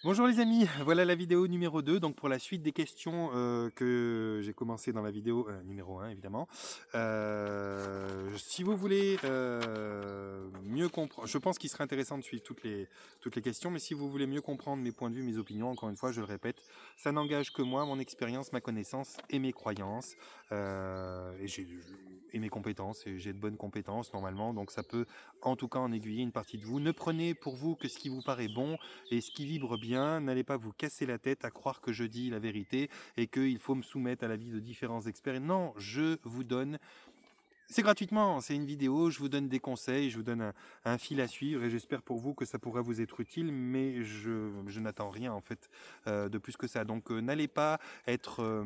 Bonjour les amis, voilà la vidéo numéro 2, donc pour la suite des questions que j'ai commencé dans la vidéo numéro 1 évidemment. Si vous voulez mieux comprendre, je pense qu'il serait intéressant de suivre toutes les questions, mais si vous voulez mieux comprendre mes points de vue, mes opinions, encore une fois je le répète, ça n'engage que moi, mon expérience, ma connaissance et mes croyances, et mes compétences, et j'ai de bonnes compétences normalement, donc ça peut en tout cas en aiguiller une partie de vous. Ne prenez pour vous que ce qui vous paraît bon, et ce qui vibre bien, n'allez pas vous casser la tête à croire que je dis la vérité et qu'il faut me soumettre à l'avis de différents experts. Non, je vous donne, c'est gratuitement, c'est une vidéo, je vous donne des conseils, je vous donne un fil à suivre et j'espère pour vous que ça pourra vous être utile, mais je n'attends rien en fait de plus que ça. Donc n'allez pas être...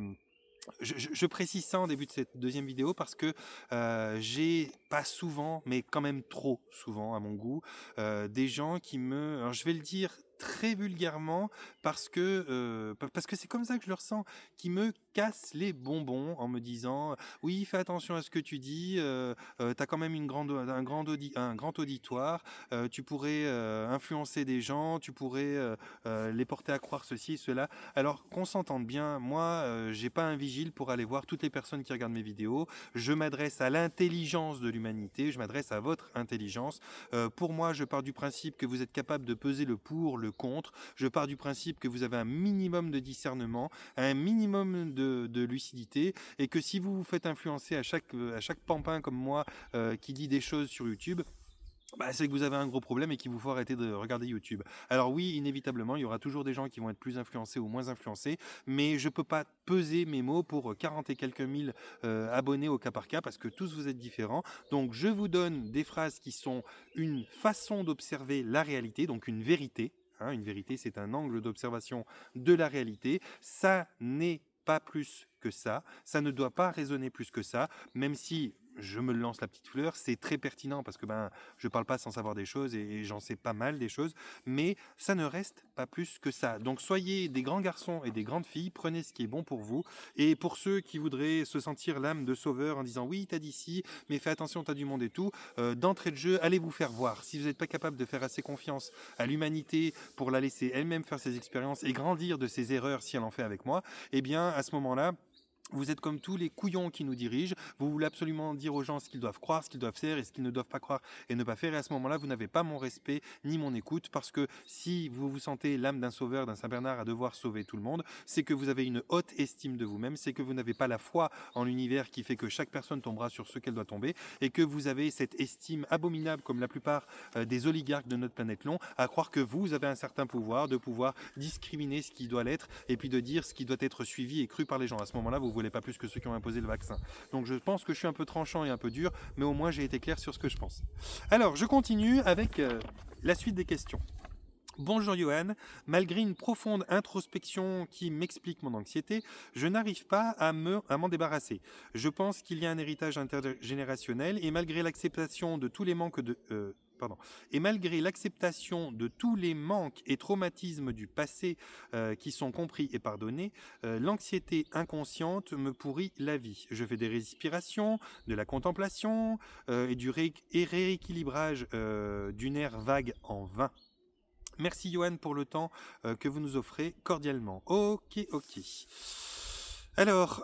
je précise ça en début de cette deuxième vidéo parce que j'ai pas souvent, mais quand même trop souvent à mon goût, des gens qui me... Alors je vais le dire très vulgairement parce que c'est comme ça que je le ressens, qui me cassent les bonbons en me disant oui, fais attention à ce que tu dis, t'as quand même un grand auditoire, tu pourrais influencer des gens, tu pourrais les porter à croire ceci et cela. Alors qu'on s'entende bien, moi j'ai pas un vigile pour aller voir toutes les personnes qui regardent mes vidéos, je m'adresse à l'intelligence de l'humanité, je m'adresse à votre intelligence. Pour moi, je pars du principe que vous êtes capable de peser le pour, le contre, je pars du principe que vous avez un minimum de discernement, un minimum de lucidité, et que si vous vous faites influencer à chaque pampin comme moi qui dit des choses sur YouTube, bah, c'est que vous avez un gros problème et qu'il vous faut arrêter de regarder YouTube. Alors oui, inévitablement, il y aura toujours des gens qui vont être plus influencés ou moins influencés, mais je peux pas peser mes mots pour 40 et quelques mille abonnés au cas par cas, parce que tous vous êtes différents. Donc je vous donne des phrases qui sont une façon d'observer la réalité, donc une vérité. Hein, une vérité, c'est un angle d'observation de la réalité. Ça n'est pas plus que ça ne doit pas raisonner plus que ça, même si je me lance la petite fleur, c'est très pertinent parce que je parle pas sans savoir des choses et j'en sais pas mal des choses, mais ça ne reste pas plus que ça. Donc soyez des grands garçons et des grandes filles, prenez ce qui est bon pour vous, et pour ceux qui voudraient se sentir l'âme de sauveur en disant oui, t'as dit si, mais fais attention, t'as du monde et tout, d'entrée de jeu, allez vous faire voir. Si vous n'êtes pas capable de faire assez confiance à l'humanité pour la laisser elle-même faire ses expériences et grandir de ses erreurs si elle en fait avec moi, eh bien à ce moment-là, vous êtes comme tous les couillons qui nous dirigent, vous voulez absolument dire aux gens ce qu'ils doivent croire, ce qu'ils doivent faire et ce qu'ils ne doivent pas croire et ne pas faire, et à ce moment-là, vous n'avez pas mon respect ni mon écoute, parce que si vous vous sentez l'âme d'un sauveur, d'un Saint-Bernard à devoir sauver tout le monde, c'est que vous avez une haute estime de vous-même, c'est que vous n'avez pas la foi en l'univers qui fait que chaque personne tombera sur ce qu'elle doit tomber, et que vous avez cette estime abominable, comme la plupart des oligarques de notre planète l'ont, à croire que vous avez un certain pouvoir, de pouvoir discriminer ce qui doit l'être, et puis de dire ce qui doit être suivi et cru par les gens. À ce moment-là, vous voulez pas plus que ceux qui ont imposé le vaccin. Donc je pense que je suis un peu tranchant et un peu dur, mais au moins j'ai été clair sur ce que je pense. Alors je continue avec la suite des questions. Bonjour Johan, malgré une profonde introspection qui m'explique mon anxiété, je n'arrive pas à m'en débarrasser. Je pense qu'il y a un héritage intergénérationnel et malgré l'acceptation de tous les manques de... Et malgré l'acceptation de tous les manques et traumatismes du passé qui sont compris et pardonnés, l'anxiété inconsciente me pourrit la vie. Je fais des respirations, de la contemplation et du rééquilibrage du nerf vague en vain. Merci Johan pour le temps que vous nous offrez cordialement. Ok, ok. Alors,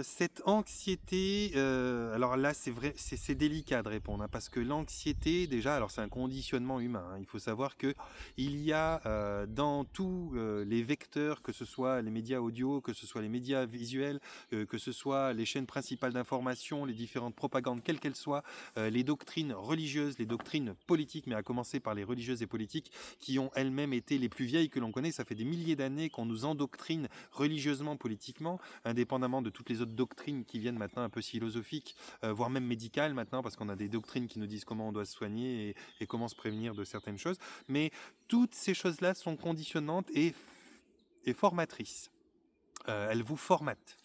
cette anxiété, alors là, c'est vrai, c'est délicat de répondre, hein, parce que l'anxiété, déjà, alors c'est un conditionnement humain. Hein, il faut savoir que il y a dans tous les vecteurs, que ce soit les médias audio, que ce soit les médias visuels, que ce soit les chaînes principales d'information, les différentes propagandes, quelles qu'elles soient, les doctrines religieuses, les doctrines politiques, mais à commencer par les religieuses et politiques, qui ont elles-mêmes été les plus vieilles que l'on connaît. Ça fait des milliers d'années qu'on nous endoctrine religieusement, politiquement, indépendamment de toutes les autres doctrines qui viennent maintenant un peu philosophiques, voire même médicales maintenant, parce qu'on a des doctrines qui nous disent comment on doit se soigner et comment se prévenir de certaines choses. Mais toutes ces choses-là sont conditionnantes et formatrices. Elles vous formatent.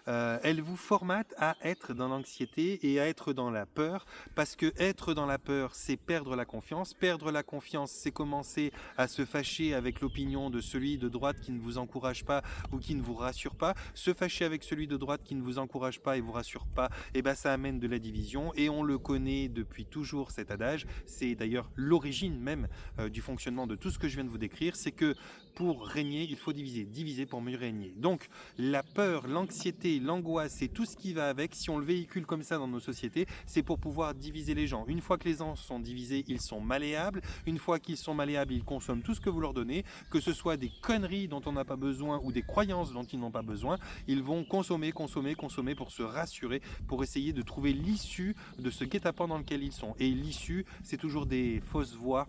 Elle vous formate à être dans l'anxiété et à être dans la peur, parce que être dans la peur, c'est perdre la confiance. Perdre la confiance, c'est commencer à se fâcher avec l'opinion de celui de droite qui ne vous encourage pas ou qui ne vous rassure pas. Se fâcher avec celui de droite qui ne vous encourage pas et vous rassure pas, et ben ça amène de la division, et on le connaît depuis toujours cet adage. C'est d'ailleurs l'origine même du fonctionnement de tout ce que je viens de vous décrire, c'est que pour régner, il faut diviser, diviser pour mieux régner. Donc la peur, l'anxiété, l'angoisse et tout ce qui va avec, si on le véhicule comme ça dans nos sociétés, c'est pour pouvoir diviser les gens. Une fois que les gens sont divisés, ils sont malléables. Une fois qu'ils sont malléables, ils consomment tout ce que vous leur donnez, que ce soit des conneries dont on n'a pas besoin ou des croyances dont ils n'ont pas besoin. Ils vont consommer, consommer, consommer pour se rassurer, pour essayer de trouver l'issue de ce guet-apens dans lequel ils sont. Et l'issue, c'est toujours des fausses voies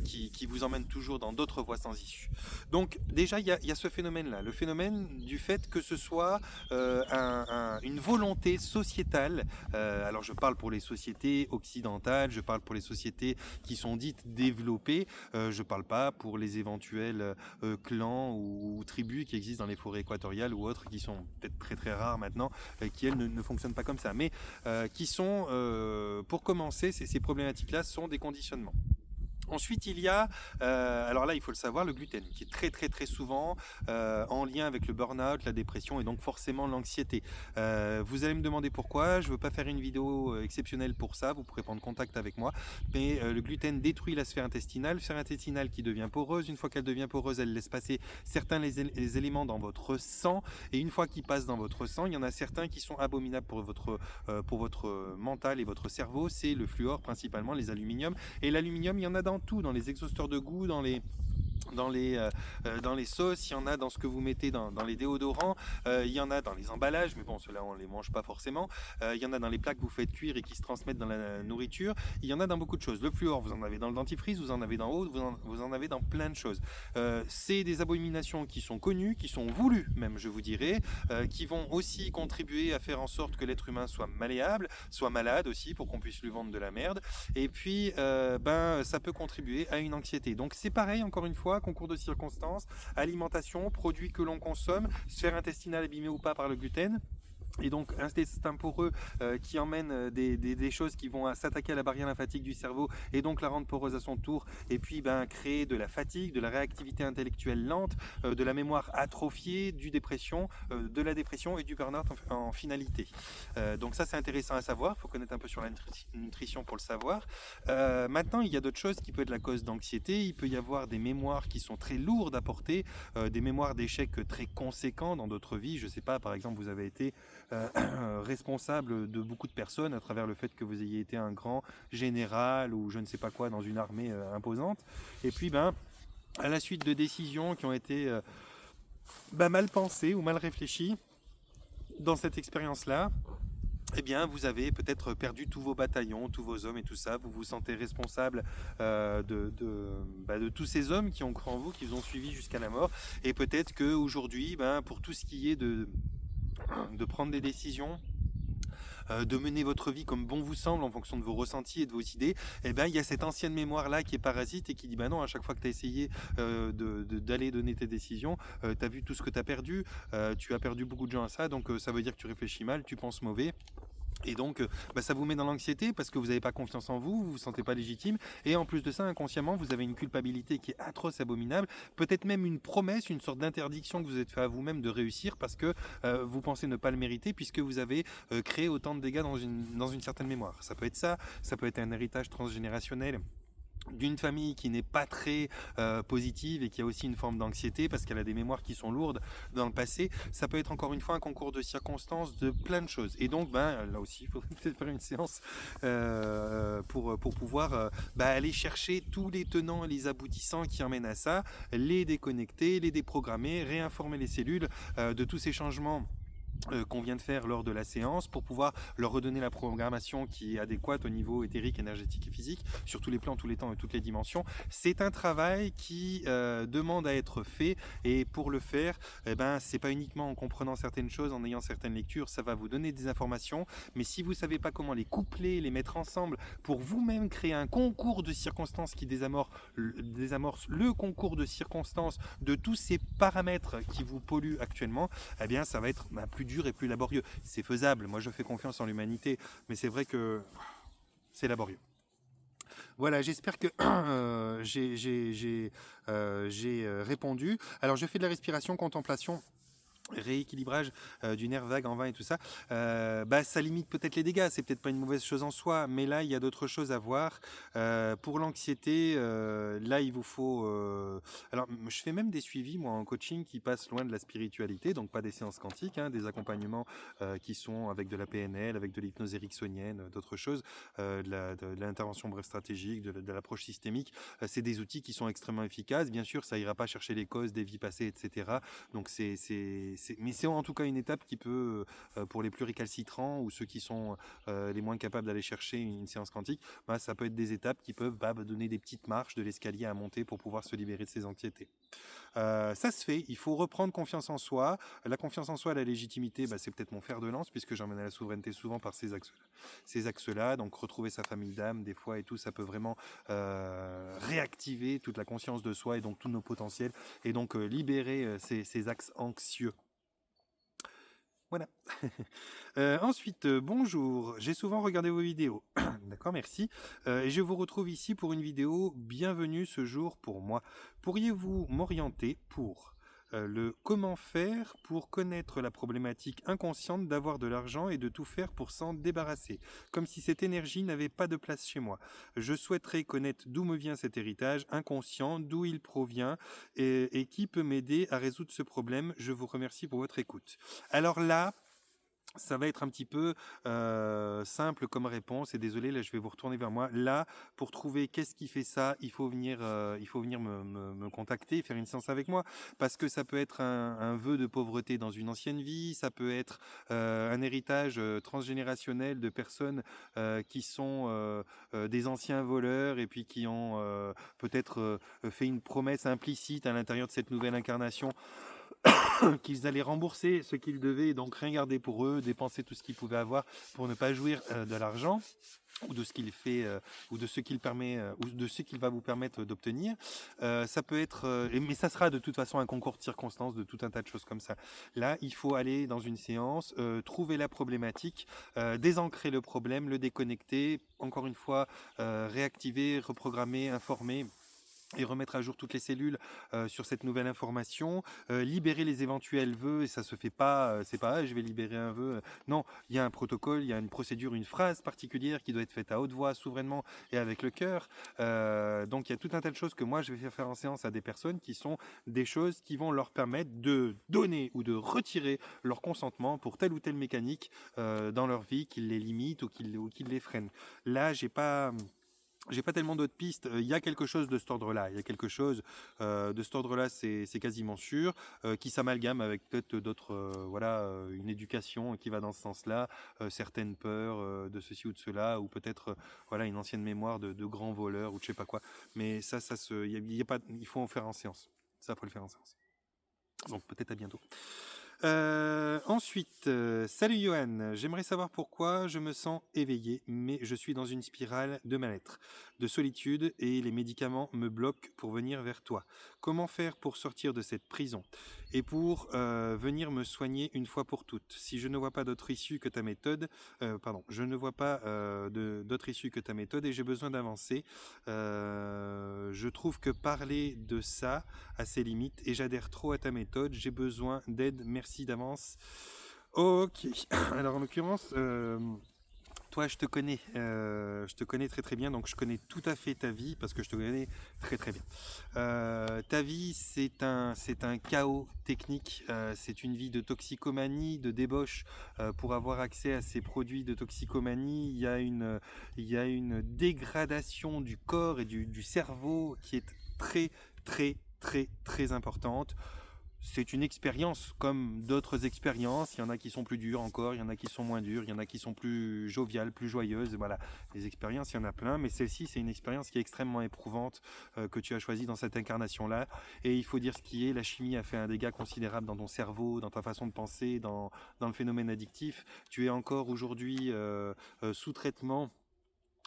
qui vous emmène toujours dans d'autres voies sans issue. Donc déjà, il y a ce phénomène-là, le phénomène du fait que ce soit une volonté sociétale. Alors je parle pour les sociétés occidentales, je parle pour les sociétés qui sont dites développées, je parle pas pour les éventuels clans ou tribus qui existent dans les forêts équatoriales ou autres, qui sont peut-être très très rares maintenant, qui elles ne fonctionnent pas comme ça, mais qui sont, pour commencer, ces problématiques-là sont des conditionnements. Ensuite, il y a, alors là, il faut le savoir, le gluten, qui est très très très souvent en lien avec le burn-out, la dépression et donc forcément l'anxiété. Vous allez me demander pourquoi. Je ne veux pas faire une vidéo exceptionnelle pour ça. Vous pourrez prendre contact avec moi. Mais le gluten détruit la sphère intestinale qui devient poreuse. Une fois qu'elle devient poreuse, elle laisse passer certains les éléments dans votre sang. Et une fois qu'ils passent dans votre sang, il y en a certains qui sont abominables pour votre mental et votre cerveau. C'est le fluor principalement, les aluminiums. Et l'aluminium, il y en a dans tout, dans les exhausteurs de goût, dans les sauces, il y en a dans ce que vous mettez dans les déodorants, il y en a dans les emballages, mais bon, ceux-là on les mange pas forcément, il y en a dans les plats que vous faites cuire et qui se transmettent dans la nourriture, il y en a dans beaucoup de choses. Le fluor, vous en avez dans le dentifrice, vous en avez dans l'eau, vous en avez dans plein de choses. C'est des abominations qui sont connues, qui sont voulues même, je vous dirais, qui vont aussi contribuer à faire en sorte que l'être humain soit malléable, soit malade aussi, pour qu'on puisse lui vendre de la merde, et puis ça peut contribuer à une anxiété. Donc c'est pareil, encore une fois, concours de circonstances, alimentation, produits que l'on consomme, sphère intestinale abîmée ou pas par le gluten. Et donc un intestin poreux qui emmène des choses qui vont s'attaquer à la barrière lymphatique du cerveau et donc la rendre poreuse à son tour, et puis créer de la fatigue, de la réactivité intellectuelle lente, de la mémoire atrophiée, de la dépression et du burn-out en finalité. Donc ça c'est intéressant à savoir, il faut connaître un peu sur la nutrition pour le savoir. Maintenant il y a d'autres choses qui peuvent être la cause d'anxiété. Il peut y avoir des mémoires qui sont très lourdes à porter, des mémoires d'échecs très conséquents dans d'autres vies. Je ne sais pas, par exemple vous avez été responsable de beaucoup de personnes à travers le fait que vous ayez été un grand général ou je ne sais pas quoi dans une armée imposante, et puis à la suite de décisions qui ont été mal pensées ou mal réfléchies dans cette expérience-là, eh bien, vous avez peut-être perdu tous vos bataillons, tous vos hommes et tout ça. Vous vous sentez responsable de tous ces hommes qui ont cru en vous, qui vous ont suivi jusqu'à la mort. Et peut-être qu'aujourd'hui, pour tout ce qui est de prendre des décisions, de mener votre vie comme bon vous semble en fonction de vos ressentis et de vos idées, il y a cette ancienne mémoire là qui est parasite et qui dit non, à chaque fois que tu as essayé d'aller donner tes décisions, tu as vu tout ce que tu as perdu, tu as perdu beaucoup de gens à ça, donc ça veut dire que tu réfléchis mal, tu penses mauvais. Et donc ça vous met dans l'anxiété parce que vous n'avez pas confiance en vous, vous vous sentez pas légitime, et en plus de ça, inconsciemment, vous avez une culpabilité qui est atroce, abominable, peut-être même une promesse, une sorte d'interdiction que vous êtes fait à vous-même de réussir parce que vous pensez ne pas le mériter puisque vous avez créé autant de dégâts dans une certaine mémoire. Ça peut être ça peut être un héritage transgénérationnel d'une famille qui n'est pas très positive et qui a aussi une forme d'anxiété parce qu'elle a des mémoires qui sont lourdes dans le passé. Ça peut être encore une fois un concours de circonstances de plein de choses. Et donc là aussi il faut peut-être faire une séance pour pouvoir aller chercher tous les tenants et les aboutissants qui emmènent à ça, les déconnecter, les déprogrammer, réinformer les cellules de tous ces changements qu'on vient de faire lors de la séance pour pouvoir leur redonner la programmation qui est adéquate au niveau éthérique, énergétique et physique sur tous les plans, tous les temps et toutes les dimensions. C'est un travail qui demande à être fait, et pour le faire, c'est pas uniquement en comprenant certaines choses, en ayant certaines lectures, ça va vous donner des informations, mais si vous savez pas comment les coupler, les mettre ensemble pour vous-même créer un concours de circonstances qui désamorce le concours de circonstances de tous ces paramètres qui vous polluent actuellement, eh bien ça va être plus dur et plus laborieux. C'est faisable, moi je fais confiance en l'humanité, mais c'est vrai que c'est laborieux. Voilà, j'espère que j'ai répondu. Alors je fais de la respiration, contemplation, rééquilibrage du nerf vague en vain et tout ça, ça limite peut-être les dégâts, c'est peut-être pas une mauvaise chose en soi, mais là il y a d'autres choses à voir. Pour l'anxiété, là il vous faut alors je fais même des suivis moi en coaching qui passent loin de la spiritualité, donc pas des séances quantiques, hein, des accompagnements qui sont avec de la PNL, avec de l'hypnose ericksonienne, d'autres choses, de l'intervention bref stratégique, de l'approche systémique. C'est des outils qui sont extrêmement efficaces. Bien sûr, ça ira pas chercher les causes des vies passées, etc. Donc mais c'est en tout cas une étape qui peut, pour les plus récalcitrants ou ceux qui sont les moins capables d'aller chercher une séance quantique, ça peut être des étapes qui peuvent donner des petites marches de l'escalier à monter pour pouvoir se libérer de ses anxiétés. Ça se fait, il faut reprendre confiance en soi. La confiance en soi, la légitimité, c'est peut-être mon fer de lance puisque j'emmène à la souveraineté souvent par ces axes-là. Donc retrouver sa famille d'âme des fois et tout, ça peut vraiment réactiver toute la conscience de soi et donc tous nos potentiels et donc libérer ces axes anxieux. Voilà. Ensuite, bonjour, j'ai souvent regardé vos vidéos. D'accord, merci. Et je vous retrouve ici pour une vidéo. Bienvenue ce jour pour moi. Pourriez-vous m'orienter pour le comment faire pour connaître la problématique inconsciente d'avoir de l'argent et de tout faire pour s'en débarrasser, comme si cette énergie n'avait pas de place chez moi. Je souhaiterais connaître d'où me vient cet héritage inconscient, d'où il provient et qui peut m'aider à résoudre ce problème. Je vous remercie pour votre écoute. Alors là, ça va être un petit peu simple comme réponse, et désolé, là je vais vous retourner vers moi. Là, pour trouver qu'est-ce qui fait ça, il faut venir me contacter, faire une séance avec moi, parce que ça peut être un vœu de pauvreté dans une ancienne vie, ça peut être un héritage transgénérationnel de personnes qui sont des anciens voleurs et puis qui ont peut-être fait une promesse implicite à l'intérieur de cette nouvelle incarnation qu'ils allaient rembourser ce qu'ils devaient, donc rien garder pour eux, dépenser tout ce qu'ils pouvaient avoir pour ne pas jouir de l'argent ou de ce qu'il fait ou de ce qu'il permet ou de ce qu'il va vous permettre d'obtenir. Ça peut être mais ça sera de toute façon un concours de circonstances, de tout un tas de choses comme ça. Là, il faut aller dans une séance, trouver la problématique, désancrer le problème, le déconnecter, encore une fois réactiver, reprogrammer, informer et remettre à jour toutes les cellules sur cette nouvelle information, libérer les éventuels vœux, et ça se fait pas, c'est pas je vais libérer un vœu. Non, il y a un protocole, il y a une procédure, une phrase particulière qui doit être faite à haute voix, souverainement et avec le cœur. Donc il y a tout un tas de choses que moi je vais faire en séance à des personnes qui sont des choses qui vont leur permettre de donner ou de retirer leur consentement pour telle ou telle mécanique dans leur vie qui les limite ou qui les freine. Là, j'ai pas tellement d'autres pistes. Il y a quelque chose de cet ordre-là. Il y a quelque chose de cet ordre-là, c'est quasiment sûr, qui s'amalgame avec peut-être d'autres, une éducation qui va dans ce sens-là, certaines peurs de ceci ou de cela, ou peut-être une ancienne mémoire de grands voleurs ou de je sais pas quoi. Mais ça y a pas, il faut en faire en séance. Ça, faut le faire en séance. Donc peut-être à bientôt. Ensuite, salut Johan, j'aimerais savoir pourquoi je me sens éveillé, mais je suis dans une spirale de mal-être, de solitude, et les médicaments me bloquent pour venir vers toi. Comment faire pour sortir de cette prison et pour venir me soigner une fois pour toutes? Si je ne vois pas d'autre issue que ta méthode, je ne vois pas d'autre issue que ta méthode et j'ai besoin d'avancer. Je trouve que parler de ça a ses limites et j'adhère trop à ta méthode. J'ai besoin d'aide. Merci d'avance. Ok. Alors en l'occurrence, toi, je te connais très très bien, donc je connais tout à fait ta vie parce que je te connais très très bien. Ta vie, c'est un chaos technique, c'est une vie de toxicomanie, de débauche. Pour avoir accès à ces produits de toxicomanie, il y a une dégradation du corps et du cerveau qui est très très très très importante. C'est une expérience comme d'autres expériences. Il y en a qui sont plus dures encore, il y en a qui sont moins dures, il y en a qui sont plus joviales, plus joyeuses. Voilà, les expériences, il y en a plein, mais celle-ci, c'est une expérience qui est extrêmement éprouvante que tu as choisie dans cette incarnation-là. Et il faut dire ce qui est, la chimie a fait un dégât considérable dans ton cerveau, dans ta façon de penser, dans le phénomène addictif. Tu es encore aujourd'hui sous traitement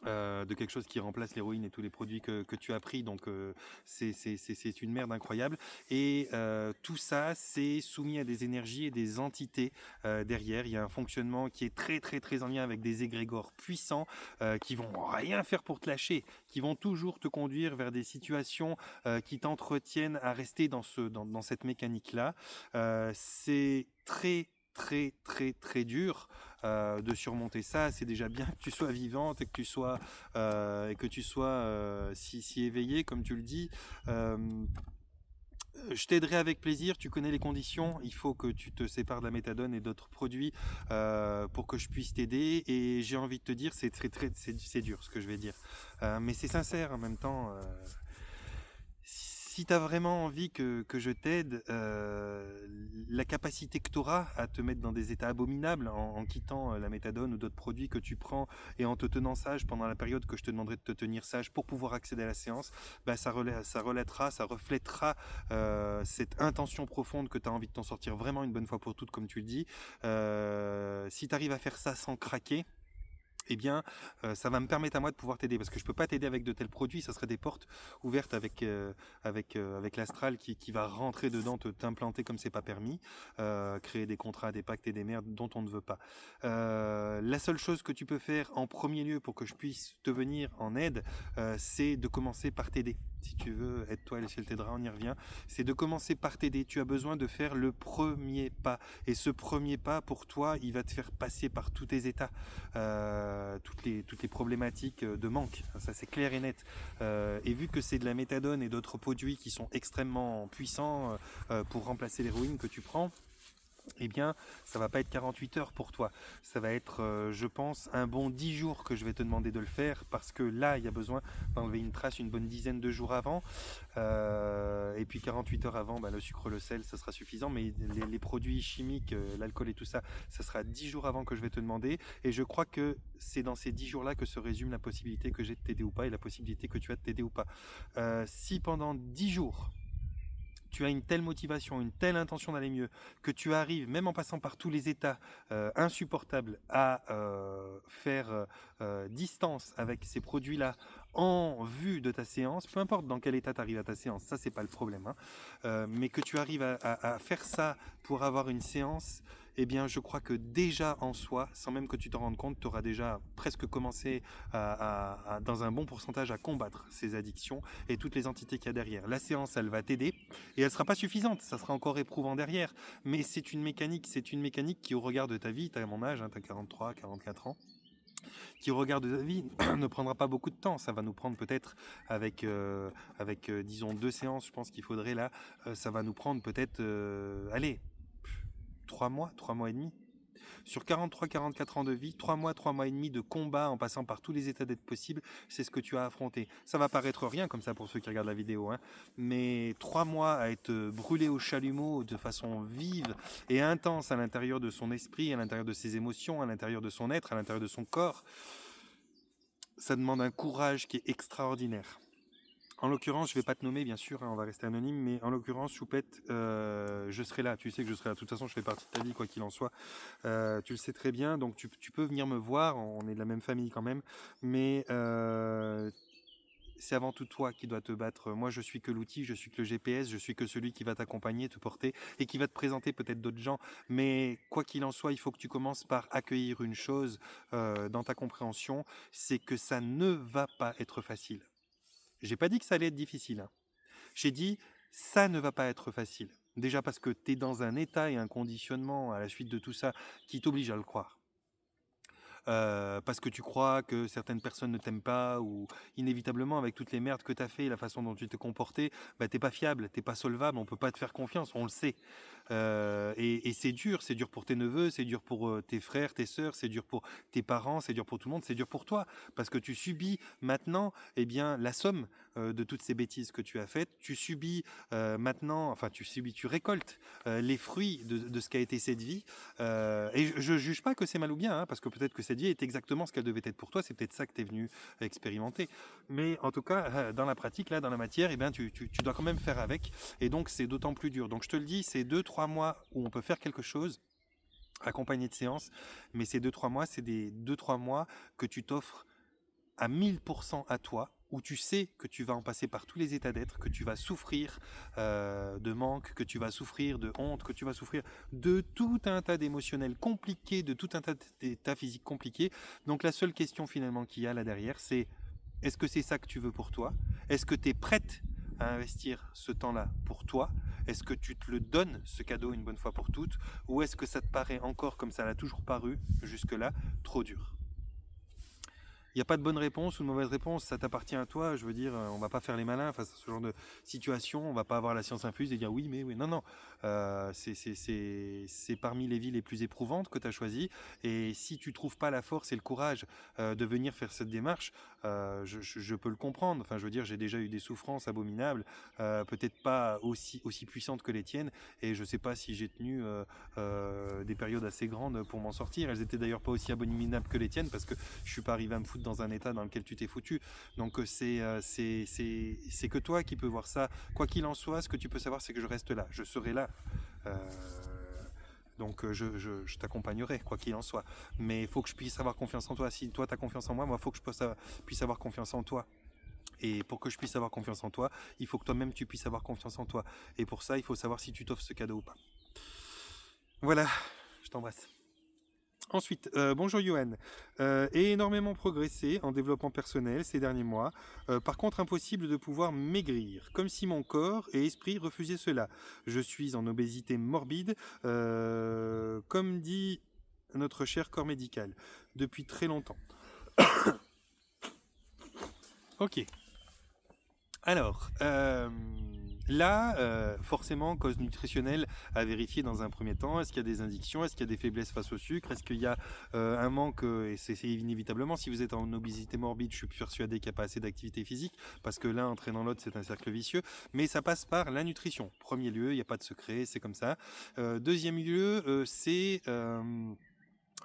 de quelque chose qui remplace l'héroïne et tous les produits que tu as pris. Donc c'est une merde incroyable. Et tout ça, c'est soumis à des énergies et des entités derrière. Il y a un fonctionnement qui est très très très en lien avec des égrégores puissants qui vont rien faire pour te lâcher, qui vont toujours te conduire vers des situations qui t'entretiennent à rester dans cette mécanique-là. C'est très très très très dur de surmonter ça. C'est déjà bien que tu sois vivante et que tu sois si éveillé comme tu le dis. Je t'aiderai avec plaisir, tu connais les conditions, il faut que tu te sépares de la méthadone et d'autres produits pour que je puisse t'aider. Et j'ai envie de te dire, c'est dur ce que je vais dire, mais c'est sincère en même temps. Si tu as vraiment envie que je t'aide, la capacité que tu auras à te mettre dans des états abominables en quittant la méthadone ou d'autres produits que tu prends et en te tenant sage pendant la période que je te demanderai de te tenir sage pour pouvoir accéder à la séance, bah ça reflètera cette intention profonde que tu as envie de t'en sortir vraiment une bonne fois pour toutes, comme tu le dis. Si tu arrives à faire ça sans craquer, eh bien, ça va me permettre à moi de pouvoir t'aider parce que je peux pas t'aider avec de tels produits. Ça serait des portes ouvertes avec l'astral qui va rentrer dedans, t'implanter comme c'est pas permis, créer des contrats, des pactes et des merdes dont on ne veut pas. La seule chose que tu peux faire en premier lieu pour que je puisse te venir en aide, c'est de commencer par t'aider. Si tu veux, aide-toi et le ciel t'aidera, on y revient. C'est de commencer par t'aider. Tu as besoin de faire le premier pas. Et ce premier pas, pour toi, il va te faire passer par tous tes états. Toutes les problématiques de manque, ça c'est clair et net. Et vu que c'est de la méthadone et d'autres produits qui sont extrêmement puissants pour remplacer l'héroïne que tu prends, eh bien, ça va pas être 48 heures pour toi. Ça va être, je pense, un bon 10 jours que je vais te demander de le faire parce que là, il y a besoin d'enlever une trace une bonne dizaine de jours avant. Et puis 48 heures avant, bah, le sucre, le sel, ça sera suffisant. Mais les produits chimiques, l'alcool et tout ça, ça sera 10 jours avant que je vais te demander. Et je crois que c'est dans ces 10 jours-là que se résume la possibilité que j'ai de t'aider ou pas et la possibilité que tu as de t'aider ou pas. Si pendant 10 jours, tu as une telle motivation, une telle intention d'aller mieux, que tu arrives, même en passant par tous les états insupportables, à faire distance avec ces produits-là en vue de ta séance, peu importe dans quel état tu arrives à ta séance, ça c'est pas le problème, hein, mais que tu arrives à faire ça pour avoir une séance, eh bien je crois que déjà en soi, sans même que tu t'en rendes compte, tu auras déjà presque commencé dans un bon pourcentage à combattre ces addictions et toutes les entités qu'il y a derrière. La séance, elle va t'aider et elle sera pas suffisante, ça sera encore éprouvant derrière, mais c'est une mécanique qui au regard de ta vie, tu as mon âge, hein, tu as 43, 44 ans, qui au regard de ta vie ne prendra pas beaucoup de temps. Ça va nous prendre peut-être avec disons 2 séances, je pense qu'il faudrait là, ça va nous prendre peut-être, allez, 3 mois et demi. Sur 43-44 ans de vie, 3 mois et demi de combat en passant par tous les états d'être possibles, c'est ce que tu as affronté. Ça va paraître rien comme ça pour ceux qui regardent la vidéo, hein, mais 3 mois à être brûlé au chalumeau de façon vive et intense à l'intérieur de son esprit, à l'intérieur de ses émotions, à l'intérieur de son être, à l'intérieur de son corps, ça demande un courage qui est extraordinaire. En l'occurrence, je ne vais pas te nommer, bien sûr, hein, on va rester anonyme, mais en l'occurrence, Choupette, je serai là. Tu sais que je serai là. De toute façon, je fais partie de ta vie, quoi qu'il en soit. Tu le sais très bien, donc tu peux venir me voir. On est de la même famille quand même. Mais c'est avant tout toi qui dois te battre. Moi, je suis que l'outil, je suis que le GPS, je suis que celui qui va t'accompagner, te porter et qui va te présenter peut-être d'autres gens. Mais quoi qu'il en soit, il faut que tu commences par accueillir une chose dans ta compréhension, c'est que ça ne va pas être facile. J'ai pas dit que ça allait être difficile, hein. J'ai dit ça ne va pas être facile. Déjà parce que tu es dans un état et un conditionnement à la suite de tout ça qui t'oblige à le croire. Parce que tu crois que certaines personnes ne t'aiment pas ou inévitablement avec toutes les merdes que tu as fait et la façon dont tu t'es comporté, bah, t'es pas fiable, t'es pas solvable, on peut pas te faire confiance, on le sait. Et c'est dur pour tes neveux, c'est dur pour tes frères, tes sœurs, c'est dur pour tes parents, c'est dur pour tout le monde, c'est dur pour toi, parce que tu subis maintenant eh bien, la somme de toutes ces bêtises que tu as faites. Tu subis maintenant, enfin tu récoltes les fruits de ce qu'a été cette vie. Et je juge pas que c'est mal ou bien, hein, parce que peut-être que cette vie est exactement ce qu'elle devait être pour toi, c'est peut-être ça que tu es venu expérimenter. Mais en tout cas, dans la pratique, là, dans la matière, eh bien, tu dois quand même faire avec. Et donc, c'est d'autant plus dur. Donc, je te le dis, c'est 2-3 mois où on peut faire quelque chose, accompagné de séances. Mais ces 2-3 mois, c'est des 2-3 mois que tu t'offres à 1000% à toi, où tu sais que tu vas en passer par tous les états d'être, que tu vas souffrir de manque, que tu vas souffrir de honte, que tu vas souffrir de tout un tas d'émotionnels compliqués, de tout un tas d'états physiques compliqués. Donc la seule question finalement qu'il y a là derrière, c'est est-ce que c'est ça que tu veux pour toi? Est-ce que tu es prête à investir ce temps-là pour toi? Est-ce que tu te le donnes, ce cadeau, une bonne fois pour toutes? Ou est-ce que ça te paraît encore, comme ça l'a toujours paru jusque-là, trop dur? Il n'y a pas de bonne réponse ou de mauvaise réponse, ça t'appartient à toi. Je veux dire, on va pas faire les malins face à ce genre de situation. On va pas avoir la science infuse et dire oui, mais oui. Non, non. C'est parmi les vies les plus éprouvantes que tu as choisies. Et si tu trouves pas la force et le courage de venir faire cette démarche, je peux le comprendre. Enfin, je veux dire, j'ai déjà eu des souffrances abominables, peut-être pas aussi puissantes que les tiennes. Et je sais pas si j'ai tenu des périodes assez grandes pour m'en sortir. Elles étaient d'ailleurs pas aussi abominables que les tiennes parce que je suis pas arrivé à me foutre dans un état dans lequel tu t'es foutu. Donc c'est que toi qui peux voir ça. Quoi qu'il en soit, ce que tu peux savoir, c'est que je reste là. Je serai là. Euh, donc je t'accompagnerai, quoi qu'il en soit. Mais il faut que je puisse avoir confiance en toi. Si toi tu as confiance en moi, il faut que je puisse avoir confiance en toi. Et pour que je puisse avoir confiance en toi, il faut que toi-même tu puisses avoir confiance en toi. Et pour ça, il faut savoir si tu t'offres ce cadeau ou pas. Voilà, je t'embrasse. Ensuite, bonjour Johan. Et énormément progressé en développement personnel ces derniers mois. Par contre, impossible de pouvoir maigrir, comme si mon corps et esprit refusaient cela. Je suis en obésité morbide, comme dit notre cher corps médical, depuis très longtemps. Ok. Alors, là, forcément, cause nutritionnelle à vérifier dans un premier temps. Est-ce qu'il y a des addictions? Est-ce qu'il y a des faiblesses face au sucre? Est-ce qu'il y a un manque? Et c'est inévitablement, si vous êtes en obésité morbide, je suis persuadé qu'il n'y a pas assez d'activité physique, parce que l'un entraînant l'autre, c'est un cercle vicieux. Mais ça passe par la nutrition. Premier lieu, il n'y a pas de secret, c'est comme ça. Deuxième lieu, c'est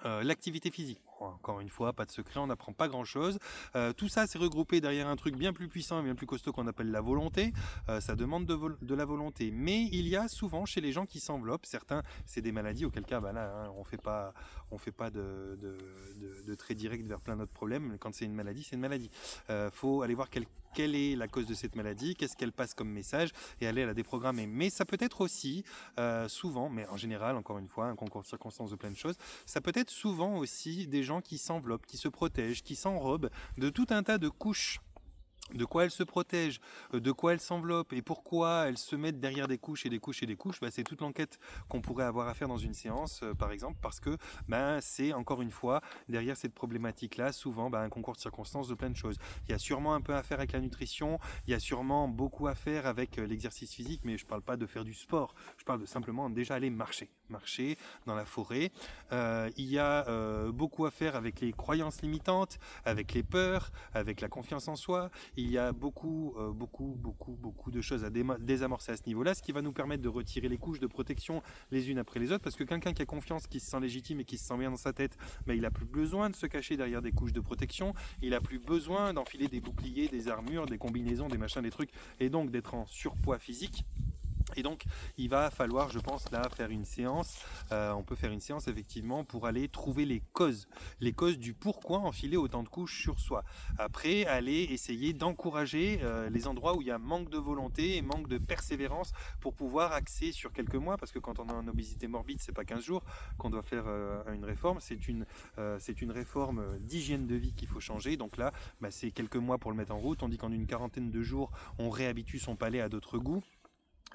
l'activité physique. Encore une fois, pas de secret, on n'apprend pas grand-chose. Tout ça, c'est regroupé derrière un truc bien plus puissant et bien plus costaud qu'on appelle la volonté. Ça demande de la volonté. Mais il y a souvent chez les gens qui s'enveloppent, certains, c'est des maladies, auquel cas, bah là, hein, on fait pas de trait direct vers plein d'autres problèmes. Mais quand c'est une maladie, c'est une maladie. Faut aller voir quelle est la cause de cette maladie, qu'est-ce qu'elle passe comme message, et aller la déprogrammer. Mais ça peut être aussi, souvent, mais en général, encore une fois, un concours de circonstances de plein de choses, ça peut être souvent aussi des gens qui s'enveloppent, qui se protègent, qui s'enrobent de tout un tas de couches. De quoi elles se protègent, de quoi elles s'enveloppent et pourquoi elles se mettent derrière des couches et des couches et des couches, bah, c'est toute l'enquête qu'on pourrait avoir à faire dans une séance, par exemple, parce que bah, c'est encore une fois, derrière cette problématique-là, souvent bah, un concours de circonstances de plein de choses. Il y a sûrement un peu à faire avec la nutrition, il y a sûrement beaucoup à faire avec l'exercice physique, mais je ne parle pas de faire du sport, je parle de simplement déjà aller marcher dans la forêt. Il y a beaucoup à faire avec les croyances limitantes, avec les peurs, avec la confiance en soi. Il y a beaucoup de choses à désamorcer à ce niveau-là, ce qui va nous permettre de retirer les couches de protection les unes après les autres, parce que quelqu'un qui a confiance, qui se sent légitime et qui se sent bien dans sa tête, ben, il n'a plus besoin de se cacher derrière des couches de protection, il n'a plus besoin d'enfiler des boucliers, des armures, des combinaisons, des machins, des trucs, et donc d'être en surpoids physique. Et donc, il va falloir, je pense, là, faire une séance. On peut faire une séance, effectivement, pour aller trouver les causes du pourquoi enfiler autant de couches sur soi. Après, aller essayer d'encourager les endroits où il y a manque de volonté et manque de persévérance pour pouvoir axer sur quelques mois, parce que quand on a une obésité morbide, c'est pas 15 jours qu'on doit faire une réforme, c'est une réforme d'hygiène de vie qu'il faut changer. Donc là, bah, c'est quelques mois pour le mettre en route. On dit qu'en une quarantaine de jours, on réhabitue son palais à d'autres goûts.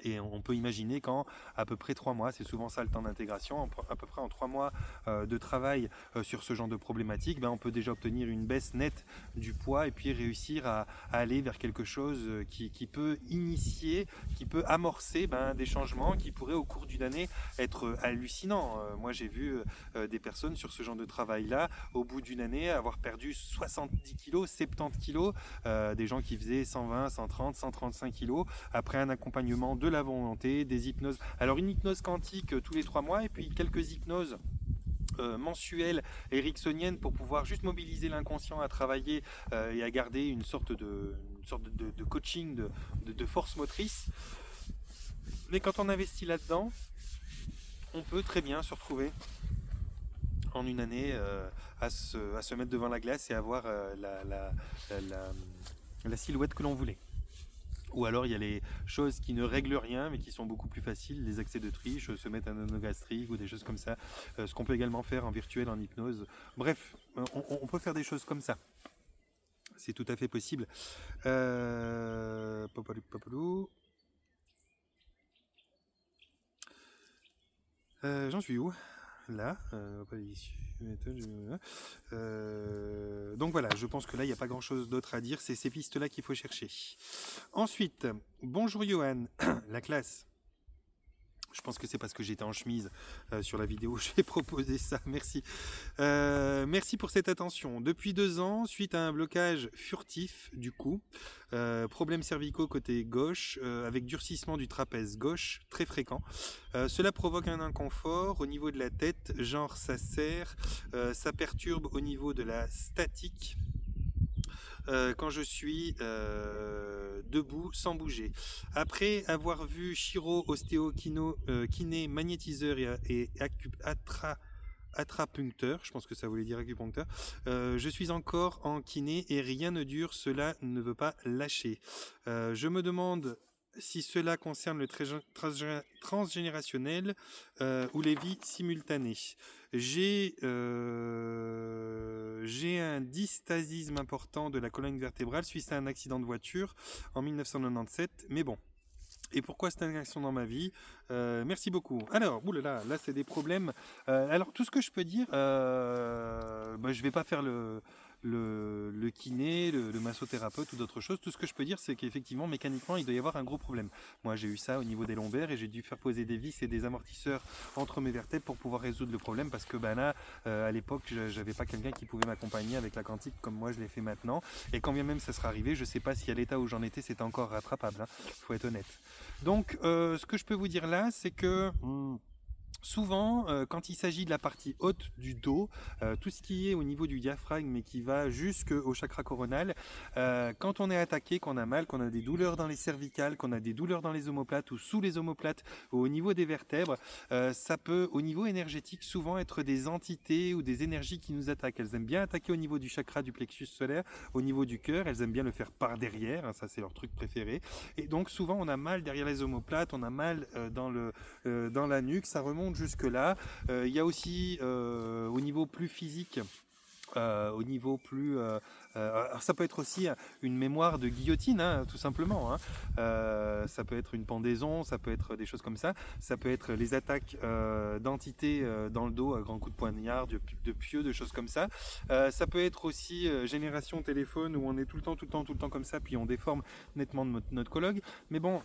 Et on peut imaginer qu'en à peu près 3 mois, c'est souvent ça le temps d'intégration, à peu près en 3 mois de travail sur ce genre de problématique, on peut déjà obtenir une baisse nette du poids et puis réussir à aller vers quelque chose qui peut initier, qui peut amorcer des changements qui pourraient au cours d'une année être hallucinants. Moi j'ai vu des personnes sur ce genre de travail-là, au bout d'une année, avoir perdu 70 kg, 70 kg, des gens qui faisaient 120, 130, 135 kg, après un accompagnement de la volonté, des hypnoses. Alors une hypnose quantique tous les 3 mois et puis quelques hypnoses mensuelles ericksoniennes pour pouvoir juste mobiliser l'inconscient à travailler et à garder une sorte de coaching de force motrice. Mais quand on investit là-dedans, on peut très bien se retrouver en une année à se mettre devant la glace et avoir la silhouette que l'on voulait. Ou alors il y a les choses qui ne règlent rien mais qui sont beaucoup plus faciles, les accès de triche, se mettre un anneau gastrique ou des choses comme ça, ce qu'on peut également faire en virtuel, en hypnose. Bref, on peut faire des choses comme ça. C'est tout à fait possible. J'en suis où ? Là, donc voilà, je pense que là il n'y a pas grand chose d'autre à dire, c'est ces pistes là qu'il faut chercher. Ensuite, bonjour Johan, la classe. Je pense que c'est parce que j'étais en chemise sur la vidéo, j'ai proposé ça, merci. Merci pour cette attention. Depuis 2 ans, suite à un blocage furtif du cou, problèmes cervicaux côté gauche, avec durcissement du trapèze gauche, très fréquent. Cela provoque un inconfort au niveau de la tête, genre ça serre, ça perturbe au niveau de la statique. Quand je suis debout sans bouger. Après avoir vu chiro, ostéo, kiné, magnétiseur et atrapuncteur, je pense que ça voulait dire acupuncteur, je suis encore en kiné et rien ne dure, cela ne veut pas lâcher. Je me demande si cela concerne le transgénérationnel ou les vies simultanées. J'ai un dystasisme important de la colonne vertébrale suite à un accident de voiture en 1997, mais bon. Et pourquoi cette action dans ma vie ? Merci beaucoup. Alors, oulala, là c'est des problèmes. Alors tout ce que je peux dire, je vais pas faire le kiné, le massothérapeute ou d'autres choses. Tout ce que je peux dire, c'est qu'effectivement, mécaniquement, il doit y avoir un gros problème. Moi, j'ai eu ça au niveau des lombaires et j'ai dû faire poser des vis et des amortisseurs entre mes vertèbres pour pouvoir résoudre le problème parce que là, à l'époque, j'avais pas quelqu'un qui pouvait m'accompagner avec la quantique comme moi je l'ai fait maintenant. Et quand bien même ça sera arrivé, je sais pas si à l'état où j'en étais, c'était encore rattrapable. Faut être honnête. Donc, ce que je peux vous dire là, c'est que souvent, quand il s'agit de la partie haute du dos, tout ce qui est au niveau du diaphragme et qui va jusqu'au chakra coronal, quand on est attaqué, qu'on a mal, qu'on a des douleurs dans les cervicales, qu'on a des douleurs dans les omoplates ou sous les omoplates ou au niveau des vertèbres, ça peut, au niveau énergétique, souvent être des entités ou des énergies qui nous attaquent. Elles aiment bien attaquer au niveau du chakra du plexus solaire, au niveau du cœur, elles aiment bien le faire par derrière, ça c'est leur truc préféré. Et donc souvent on a mal derrière les omoplates, on a mal dans la nuque, ça remonte jusque là. Il y a aussi au niveau plus physique, au niveau plus alors ça peut être aussi une mémoire de guillotine, tout simplement, ça peut être une pendaison, ça peut être des choses comme ça peut être les attaques d'entités dans le dos à grands coups de poignard, de pieux, de choses comme ça. Ça peut être aussi génération téléphone où on est tout le temps comme ça, puis on déforme nettement notre colloque. Mais bon,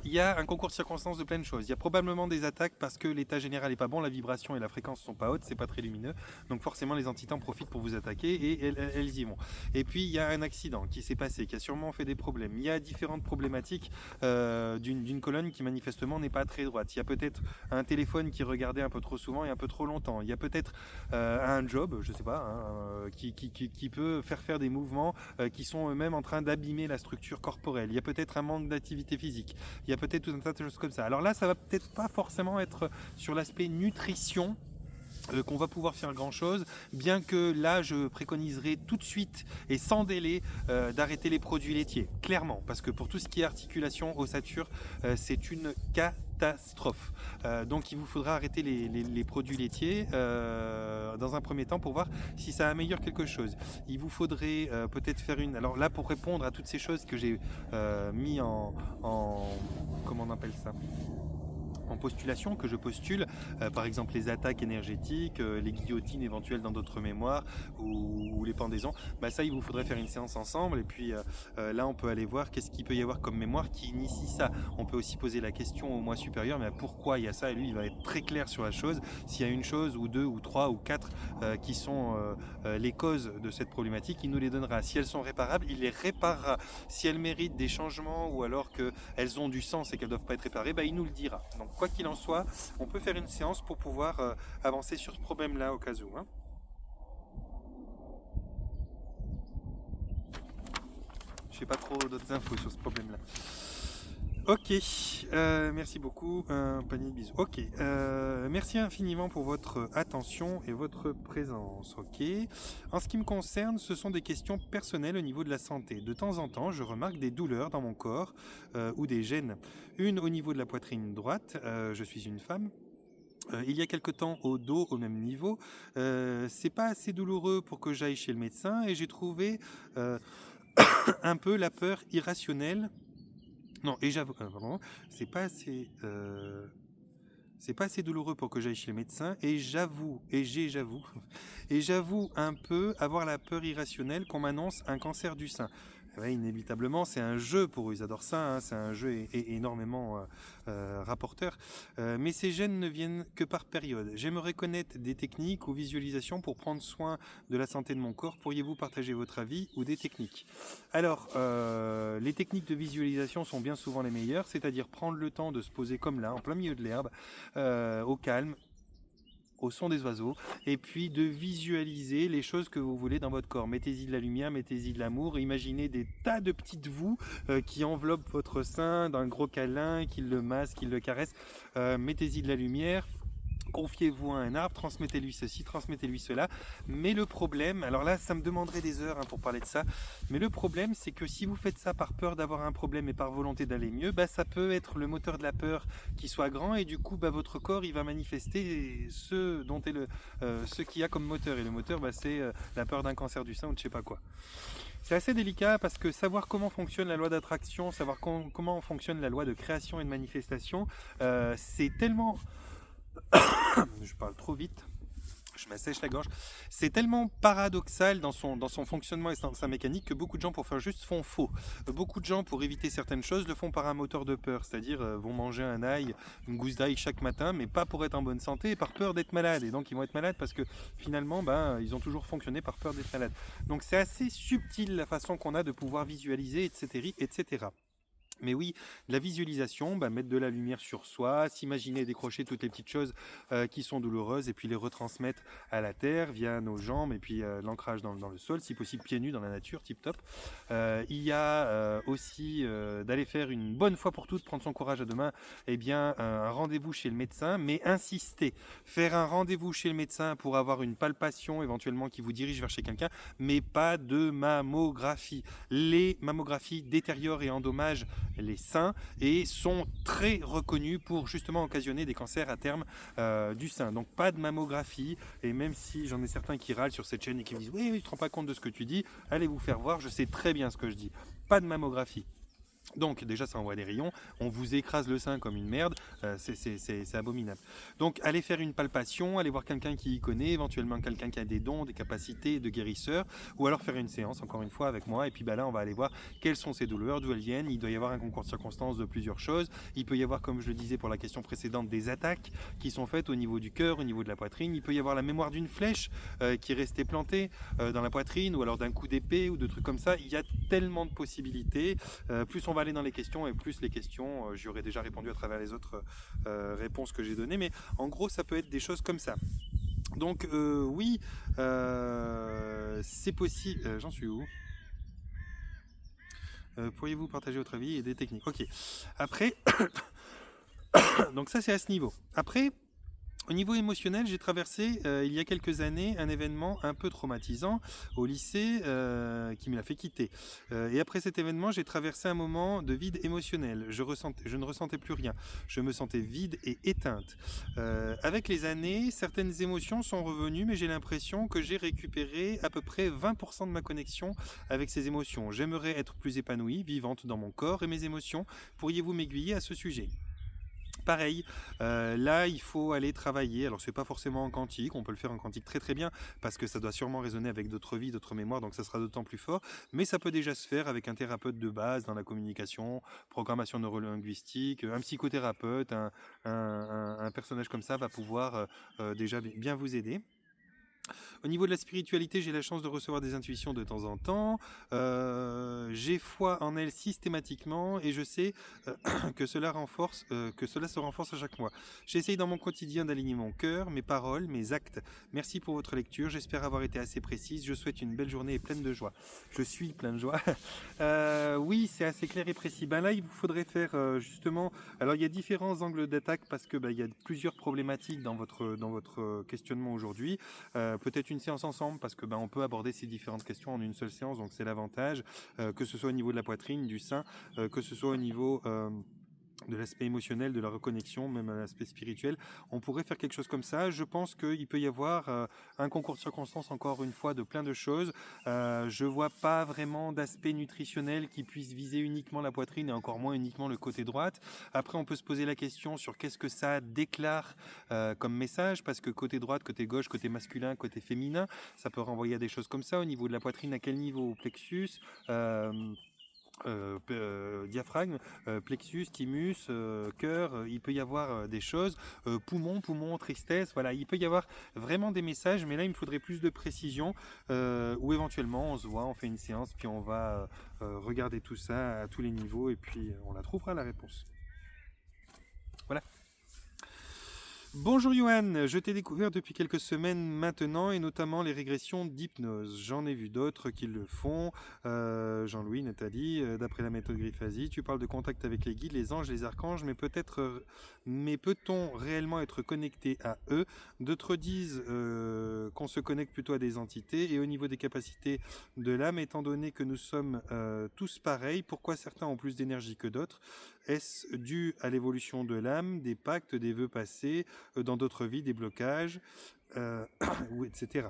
il y a un concours de circonstances de plein de choses. Il y a probablement des attaques parce que l'état général n'est pas bon, la vibration et la fréquence sont pas hautes, c'est pas très lumineux. Donc forcément les entités en profitent pour vous attaquer et elles y vont. Et puis il y a un accident qui s'est passé, qui a sûrement fait des problèmes. Il y a différentes problématiques d'une colonne qui manifestement n'est pas très droite. Il y a peut-être un téléphone qui regardait un peu trop souvent et un peu trop longtemps. Il y a peut-être un job, je sais pas, qui peut faire des mouvements qui sont eux-mêmes en train d'abîmer la structure corporelle. Il y a peut-être un manque d'activité physique. Il y a peut-être tout un tas de choses comme ça. Alors là, ça va peut-être pas forcément être sur l'aspect nutrition qu'on va pouvoir faire grand chose, bien que là je préconiserai tout de suite et sans délai d'arrêter les produits laitiers, clairement, parce que pour tout ce qui est articulation, ossature, c'est une catastrophe. Donc il vous faudra arrêter les produits laitiers dans un premier temps pour voir si ça améliore quelque chose. Il vous faudrait peut-être faire alors là pour répondre à toutes ces choses que j'ai mis en comment on appelle ça, en postulation, que je postule, par exemple les attaques énergétiques, les guillotines éventuelles dans d'autres mémoires ou les pendaisons, ça il vous faudrait faire une séance ensemble et puis là on peut aller voir qu'est-ce qu'il peut y avoir comme mémoire qui initie ça. On peut aussi poser la question au moi supérieur, mais pourquoi il y a ça, et lui il va être très clair sur la chose. S'il y a une chose ou deux ou trois ou quatre qui sont les causes de cette problématique, il nous les donnera. Si elles sont réparables, il les réparera. Si elles méritent des changements ou alors qu'elles ont du sens et qu'elles ne doivent pas être réparées, il nous le dira. Donc quoi qu'il en soit, on peut faire une séance pour pouvoir avancer sur ce problème-là au cas où. Hein. Je n'ai pas trop d'autres infos sur ce problème-là. Ok, merci beaucoup, un panier de bisous. Ok, merci infiniment pour votre attention et votre présence. Ok, en ce qui me concerne, ce sont des questions personnelles au niveau de la santé. De temps en temps, je remarque des douleurs dans mon corps ou des gènes. Une au niveau de la poitrine droite, je suis une femme. Il y a quelque temps au dos au même niveau, c'est pas assez douloureux pour que j'aille chez le médecin et j'ai trouvé un peu la peur irrationnelle. Non, et j'avoue, c'est pas assez, c'est pas assez douloureux pour que j'aille chez le médecin et j'avoue et j'avoue un peu avoir la peur irrationnelle qu'on m'annonce un cancer du sein. Ouais, inévitablement, c'est un jeu pour eux, ils adorent ça, hein, c'est un jeu énormément rapporteur. Mais ces gènes ne viennent que par période. J'aimerais connaître des techniques ou visualisations pour prendre soin de la santé de mon corps. Pourriez-vous partager votre avis ou des techniques? Alors, les techniques de visualisation sont bien souvent les meilleures, c'est-à-dire prendre le temps de se poser comme là, en plein milieu de l'herbe, au calme, au son des oiseaux, et puis de visualiser les choses que vous voulez dans votre corps. Mettez-y de la lumière, mettez-y de l'amour, imaginez des tas de petites vous qui enveloppent votre sein d'un gros câlin, qui le masse, qui le caresse. Mettez-y de la lumière. Confiez-vous à un arbre, transmettez-lui ceci, transmettez-lui cela. Mais le problème, alors là, ça me demanderait des heures pour parler de ça, mais le problème, c'est que si vous faites ça par peur d'avoir un problème et par volonté d'aller mieux, ça peut être le moteur de la peur qui soit grand et du coup, votre corps, il va manifester ce qu'il y a comme moteur. Et le moteur, c'est la peur d'un cancer du sein ou de je sais pas quoi. C'est assez délicat parce que savoir comment fonctionne la loi d'attraction, savoir comment fonctionne la loi de création et de manifestation, c'est tellement... Je parle trop vite, je m'assèche la gorge. C'est tellement paradoxal dans son fonctionnement et dans sa mécanique que beaucoup de gens pour faire juste font faux. Beaucoup de gens pour éviter certaines choses le font par un moteur de peur, c'est-à-dire vont manger un ail, une gousse d'ail chaque matin, mais pas pour être en bonne santé et par peur d'être malade. Et donc ils vont être malades parce que finalement ils ont toujours fonctionné par peur d'être malade. Donc c'est assez subtil la façon qu'on a de pouvoir visualiser, etc. etc. Mais oui, la visualisation, mettre de la lumière sur soi, s'imaginer décrocher toutes les petites choses qui sont douloureuses et puis les retransmettre à la terre via nos jambes et puis l'ancrage dans le sol, si possible pieds nus dans la nature, tip top. Il y a aussi d'aller faire une bonne fois pour toutes, prendre son courage à deux mains, un rendez-vous chez le médecin, mais insister. Faire un rendez-vous chez le médecin pour avoir une palpation éventuellement qui vous dirige vers chez quelqu'un, mais pas de mammographie. Les mammographies détériorent et endommagent les seins et sont très reconnus pour justement occasionner des cancers à terme du sein. Donc pas de mammographie, et même si j'en ai certains qui râlent sur cette chaîne et qui me disent oui, tu ne te rends pas compte de ce que tu dis, allez vous faire voir, je sais très bien ce que je dis. Pas de mammographie. Donc déjà ça envoie des rayons, on vous écrase le sein comme une merde, c'est abominable. Donc allez faire une palpation, allez voir quelqu'un qui y connaît, éventuellement quelqu'un qui a des dons, des capacités de guérisseur, ou alors faire une séance encore une fois avec moi, et puis là on va aller voir quelles sont ces douleurs, d'où elles viennent. Il doit y avoir un concours de circonstances de plusieurs choses, il peut y avoir, comme je le disais pour la question précédente, des attaques qui sont faites au niveau du cœur, au niveau de la poitrine, il peut y avoir la mémoire d'une flèche qui est restée plantée dans la poitrine, ou alors d'un coup d'épée, ou de trucs comme ça. Il y a tellement de possibilités, plus on va aller dans les questions et plus les questions, j'y aurais déjà répondu à travers les autres réponses que j'ai données, mais en gros ça peut être des choses comme ça. Donc oui, c'est possible. J'en suis où? Pourriez-vous partager votre avis et des techniques? Ok. Après, donc ça c'est à ce niveau. Après, Au niveau émotionnel, j'ai traversé il y a quelques années un événement un peu traumatisant au lycée qui me l'a fait quitter. Et après cet événement, j'ai traversé un moment de vide émotionnel. Je ne ressentais plus rien. Je me sentais vide et éteinte. Avec les années, certaines émotions sont revenues, mais j'ai l'impression que j'ai récupéré à peu près 20% de ma connexion avec ces émotions. J'aimerais être plus épanouie, vivante dans mon corps et mes émotions. Pourriez-vous m'aiguiller à ce sujet? Pareil, là il faut aller travailler. Alors c'est pas forcément en quantique, on peut le faire en quantique très très bien parce que ça doit sûrement résonner avec d'autres vies, d'autres mémoires, donc ça sera d'autant plus fort. Mais ça peut déjà se faire avec un thérapeute de base dans la communication, programmation neurolinguistique, un psychothérapeute, un personnage comme ça va pouvoir déjà bien vous aider. Au niveau de la spiritualité, j'ai la chance de recevoir des intuitions de temps en temps. J'ai foi en elles systématiquement et je sais que cela se renforce à chaque mois. J'essaye dans mon quotidien d'aligner mon cœur, mes paroles, mes actes. Merci pour votre lecture. J'espère avoir été assez précise. Je souhaite une belle journée et pleine de joie. Je suis plein de joie. Oui, c'est assez clair et précis. Ben là, il vous faudrait faire justement. Alors, il y a différents angles d'attaque parce que il y a plusieurs problématiques dans votre questionnement aujourd'hui. Peut-être une séance ensemble parce que on peut aborder ces différentes questions en une seule séance, donc c'est l'avantage, que ce soit au niveau de la poitrine, du sein, que ce soit au niveau de l'aspect émotionnel, de la reconnexion, même à l'aspect spirituel. On pourrait faire quelque chose comme ça. Je pense qu'il peut y avoir un concours de circonstances, encore une fois, de plein de choses. Je vois pas vraiment d'aspect nutritionnel qui puisse viser uniquement la poitrine et encore moins uniquement le côté droite. Après, on peut se poser la question sur qu'est-ce que ça déclare comme message, parce que côté droite, côté gauche, côté masculin, côté féminin, ça peut renvoyer à des choses comme ça. Au niveau de la poitrine, à quel niveau? Plexus, diaphragme, plexus, thymus, cœur, il peut y avoir des choses, poumon, tristesse, voilà, il peut y avoir vraiment des messages, mais là il me faudrait plus de précision, ou éventuellement on se voit, on fait une séance, puis on va regarder tout ça à tous les niveaux, et puis on la trouvera la réponse. Voilà. Bonjour Johan, je t'ai découvert depuis quelques semaines maintenant et notamment les régressions d'hypnose. J'en ai vu d'autres qui le font. Jean-Louis, Nathalie, d'après la méthode Grifasi, tu parles de contact avec les guides, les anges, les archanges, mais peut-on réellement être connecté à eux? D'autres disent qu'on se connecte plutôt à des entités et au niveau des capacités de l'âme, étant donné que nous sommes tous pareils, pourquoi certains ont plus d'énergie que d'autres? Est-ce dû à l'évolution de l'âme, des pactes, des vœux passés, dans d'autres vies, des blocages, ou etc.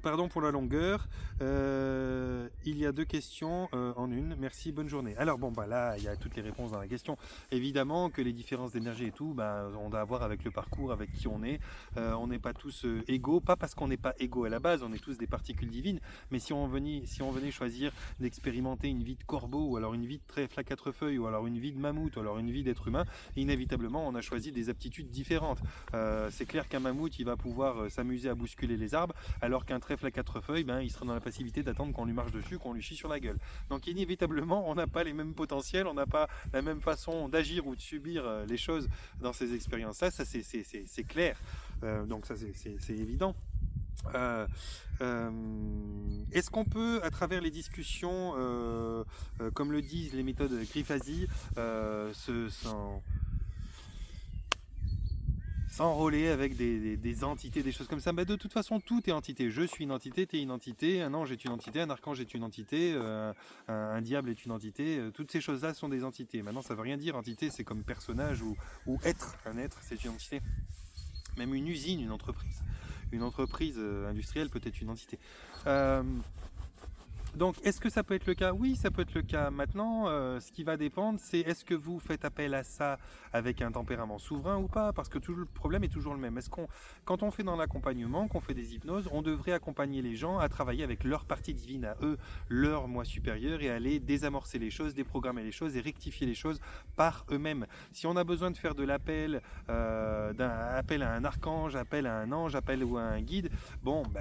Pardon pour la longueur. Il y a deux questions en une. Merci, bonne journée. Alors bon, là, il y a toutes les réponses dans la question. Évidemment que les différences d'énergie et tout, on doit avoir avec le parcours, avec qui on est. On n'est pas tous égaux, pas parce qu'on n'est pas égaux à la base, on est tous des particules divines. Mais si on venait choisir d'expérimenter une vie de corbeau, ou alors une vie de trèfle à quatre feuilles, ou alors une vie de mammouth, ou alors une vie d'être humain, inévitablement, on a choisi des aptitudes différentes. C'est clair qu'un mammouth, il va pouvoir s'amuser à bousculer les arbres, alors qu'un trèfle à quatre feuilles, il sera dans la passivité d'attendre qu'on lui marche dessus, qu'on lui chie sur la gueule. Donc inévitablement, on n'a pas les mêmes potentiels, on n'a pas la même façon d'agir ou de subir les choses dans ces expériences-là, ça c'est clair. Donc ça c'est évident. Est-ce qu'on peut, à travers les discussions, comme le disent les méthodes Grifasi, s'enrôler avec des entités, des choses comme ça? De toute façon, tout est entité. Je suis une entité, tu es une entité, un ange est une entité, un archange est une entité, un diable est une entité. Toutes ces choses-là sont des entités. Maintenant, ça ne veut rien dire. Entité, c'est comme personnage ou être. Un être, c'est une entité. Même une usine, une entreprise. Une entreprise industrielle peut être une entité. Donc, est-ce que ça peut être le cas? Oui, ça peut être le cas. Maintenant, ce qui va dépendre, c'est est-ce que vous faites appel à ça avec un tempérament souverain ou pas? Parce que le problème est toujours le même. Quand on fait dans l'accompagnement, qu'on fait des hypnoses, on devrait accompagner les gens à travailler avec leur partie divine à eux, leur moi supérieur, et aller désamorcer les choses, déprogrammer les choses et rectifier les choses par eux-mêmes. Si on a besoin de faire de l'appel, appel à un archange, appel à un ange, appel ou à un guide,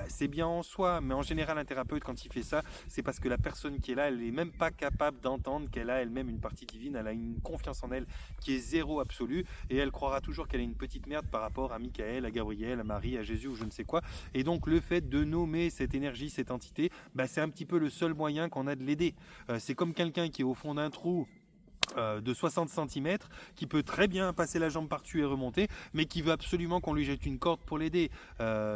c'est bien en soi. Mais en général, un thérapeute, quand il fait ça, c'est parce que la personne qui est là, elle n'est même pas capable d'entendre qu'elle a elle-même une partie divine, elle a une confiance en elle qui est zéro absolu, et elle croira toujours qu'elle est une petite merde par rapport à Michael, à Gabriel, à Marie, à Jésus ou je ne sais quoi. Et donc le fait de nommer cette énergie, cette entité, c'est un petit peu le seul moyen qu'on a de l'aider. C'est comme quelqu'un qui est au fond d'un trou de 60 cm qui peut très bien passer la jambe par-dessus et remonter, mais qui veut absolument qu'on lui jette une corde pour l'aider.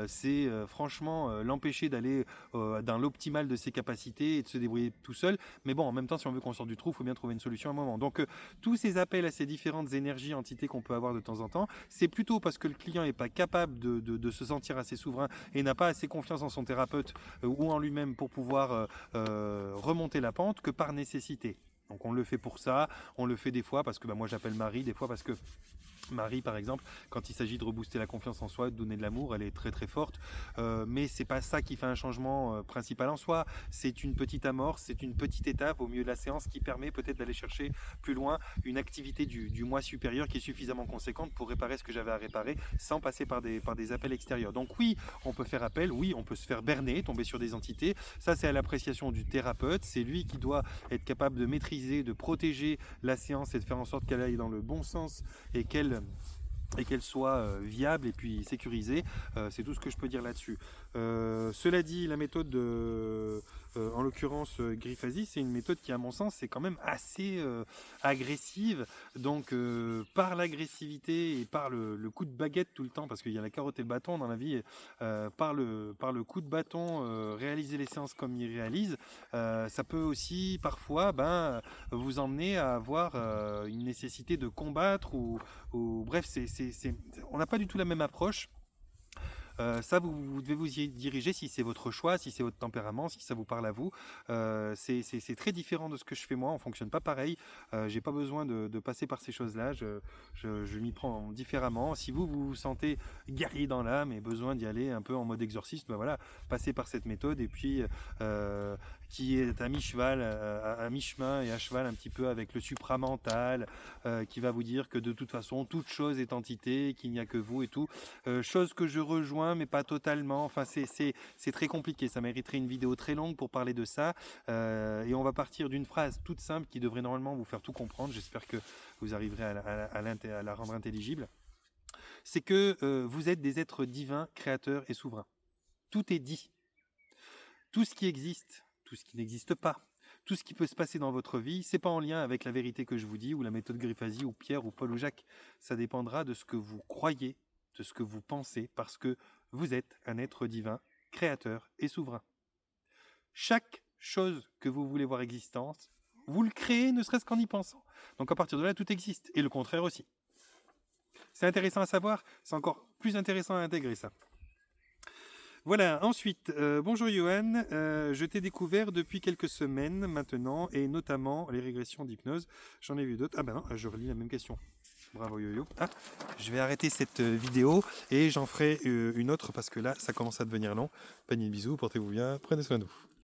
C'est franchement l'empêcher d'aller dans l'optimal de ses capacités et de se débrouiller tout seul. Mais bon, en même temps, si on veut qu'on sorte du trou, il faut bien trouver une solution à un moment. Donc tous ces appels à ces différentes énergies, entités qu'on peut avoir de temps en temps, c'est plutôt parce que le client n'est pas capable de se sentir assez souverain et n'a pas assez confiance en son thérapeute ou en lui-même pour pouvoir remonter la pente que par nécessité. Donc on le fait pour ça, on le fait des fois parce que moi j'appelle Marie, des fois parce que Marie, par exemple, quand il s'agit de rebooster la confiance en soi, de donner de l'amour, elle est très très forte. Mais c'est pas ça qui fait un changement principal en soi. C'est une petite amorce, c'est une petite étape au milieu de la séance qui permet peut-être d'aller chercher plus loin une activité du moi supérieur qui est suffisamment conséquente pour réparer ce que j'avais à réparer sans passer par des appels extérieurs. Donc oui, on peut faire appel, oui, on peut se faire berner, tomber sur des entités. Ça, c'est à l'appréciation du thérapeute. C'est lui qui doit être capable de maîtriser, de protéger la séance et de faire en sorte qu'elle aille dans le bon sens et qu'elle soit viable et puis sécurisée. C'est tout ce que je peux dire là-dessus. Cela dit, la méthode en l'occurrence Grifasi, c'est une méthode qui à mon sens c'est quand même assez agressive. Donc par l'agressivité et par le coup de baguette tout le temps, parce qu'il y a la carotte et le bâton dans la vie, par le coup de bâton, réaliser les séances comme il réalise, ça peut aussi parfois vous emmener à avoir une nécessité de combattre ou bref, on n'a pas du tout la même approche. Ça, vous devez vous y diriger si c'est votre choix, si c'est votre tempérament, si ça vous parle à vous. C'est très différent de ce que je fais moi, on ne fonctionne pas pareil. J'ai pas besoin de passer par ces choses-là, je m'y prends différemment. Si vous vous sentez guerrier dans l'âme et besoin d'y aller un peu en mode exorciste, voilà, passez par cette méthode et puis qui est à mi-cheval, à mi-chemin et à cheval un petit peu avec le supramental, qui va vous dire que de toute façon, toute chose est entité, qu'il n'y a que vous et tout. Chose que je rejoins, mais pas totalement. Enfin, c'est très compliqué. Ça mériterait une vidéo très longue pour parler de ça. Et on va partir d'une phrase toute simple qui devrait normalement vous faire tout comprendre. J'espère que vous arriverez à la rendre intelligible. C'est que vous êtes des êtres divins, créateurs et souverains. Tout est dit. Tout ce qui existe, tout ce qui n'existe pas, tout ce qui peut se passer dans votre vie, c'est pas en lien avec la vérité que je vous dis, ou la méthode Grifasi, ou Pierre, ou Paul, ou Jacques. Ça dépendra de ce que vous croyez, de ce que vous pensez, parce que vous êtes un être divin, créateur et souverain. Chaque chose que vous voulez voir existence, vous le créez ne serait-ce qu'en y pensant. Donc à partir de là, tout existe, et le contraire aussi. C'est intéressant à savoir, c'est encore plus intéressant à intégrer ça. Voilà, ensuite, bonjour Johan, je t'ai découvert depuis quelques semaines maintenant, et notamment les régressions d'hypnose. J'en ai vu d'autres. Ah ben non, je relis la même question. Bravo Yo-Yo. Ah, je vais arrêter cette vidéo et j'en ferai une autre parce que là, ça commence à devenir long. Panier de bisous, portez-vous bien, prenez soin de vous.